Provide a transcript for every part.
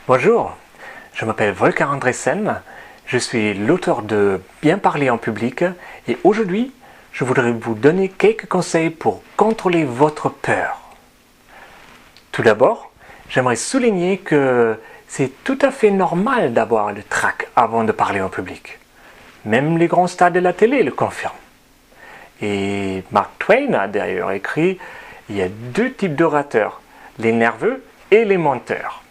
Bonjour, je m'appelle Volker Andresen, je suis l'auteur de Bien parler en public et aujourd'hui, je voudrais vous donner quelques conseils pour contrôler votre peur. Tout d'abord, j'aimerais souligner que c'est tout à fait normal d'avoir le trac avant de parler en public. Même les grands stars de la télé le confirment. Et Mark Twain a d'ailleurs écrit « Il y a deux types d'orateurs, les nerveux et les menteurs ».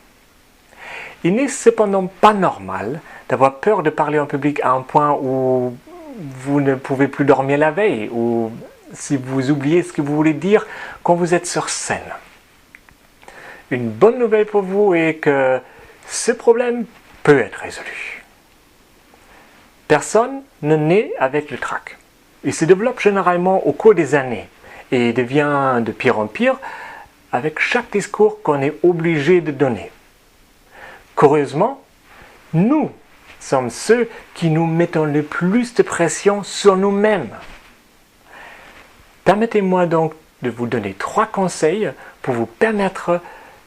Il n'est cependant pas normal d'avoir peur de parler en public à un point où vous ne pouvez plus dormir la veille ou si vous oubliez ce que vous voulez dire quand vous êtes sur scène. Une bonne nouvelle pour vous est que ce problème peut être résolu. Personne ne naît avec le trac. Il se développe généralement au cours des années et devient de pire en pire avec chaque discours qu'on est obligé de donner. Curieusement, nous sommes ceux qui nous mettons le plus de pression sur nous-mêmes. Permettez-moi donc de vous donner 3 conseils pour vous permettre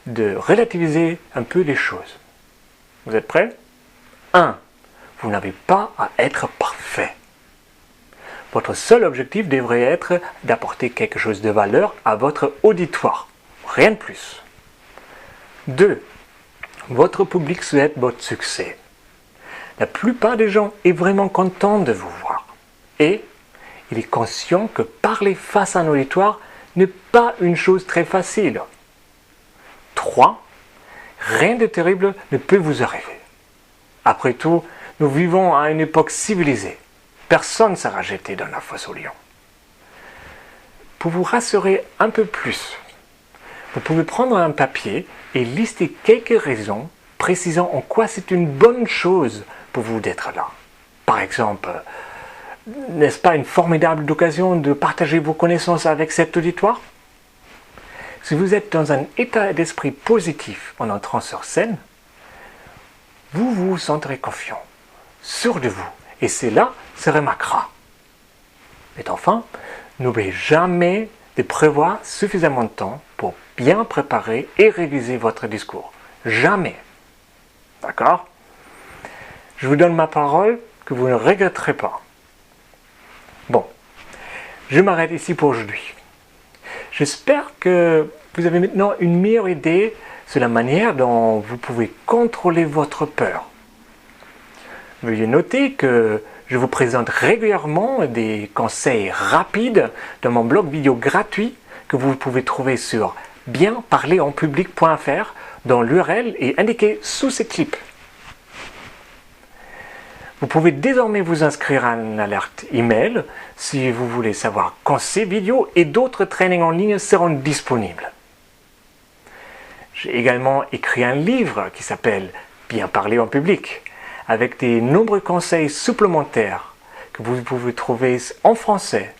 de relativiser un peu les choses. Vous êtes prêts? 1. Vous n'avez pas à être parfait. Votre seul objectif devrait être d'apporter quelque chose de valeur à votre auditoire. Rien de plus. 2. Votre public souhaite votre succès. La plupart des gens sont vraiment contents de vous voir. Et il est conscient que parler face à un auditoire n'est pas une chose très facile. 3. Rien de terrible ne peut vous arriver. Après tout, nous vivons à une époque civilisée. Personne ne sera jeté dans la fosse aux lions. Pour vous rassurer un peu plus, vous pouvez prendre un papier et lister quelques raisons précisant en quoi c'est une bonne chose pour vous d'être là. Par exemple, n'est-ce pas une formidable occasion de partager vos connaissances avec cet auditoire? Si vous êtes dans un état d'esprit positif en entrant sur scène, vous vous sentirez confiant, sûr de vous, et cela se remarquera. Et enfin, n'oubliez jamais de prévoir suffisamment de temps pour bien préparer et réviser votre discours. Jamais. D'accord? Je vous donne ma parole que vous ne regretterez pas. Bon, je m'arrête ici pour aujourd'hui. J'espère que vous avez maintenant une meilleure idée sur la manière dont vous pouvez contrôler votre peur. Veuillez noter que je vous présente régulièrement des conseils rapides dans mon blog vidéo gratuit que vous pouvez trouver sur bienparlerenpublic.fr dont l'URL est indiquée sous ce clip. Vous pouvez désormais vous inscrire à une alerte email si vous voulez savoir quand ces vidéos et d'autres trainings en ligne seront disponibles. J'ai également écrit un livre qui s'appelle Bien parler en public avec de nombreux conseils supplémentaires que vous pouvez trouver en français,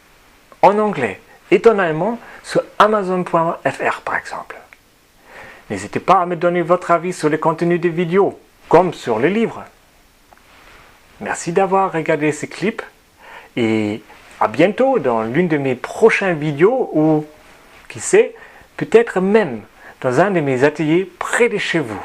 en anglais et en allemand sur Amazon.fr par exemple. N'hésitez pas à me donner votre avis sur le contenu des vidéos, comme sur le livre. Merci d'avoir regardé ce clip et à bientôt dans l'une de mes prochaines vidéos ou, qui sait, peut-être même dans un de mes ateliers près de chez vous.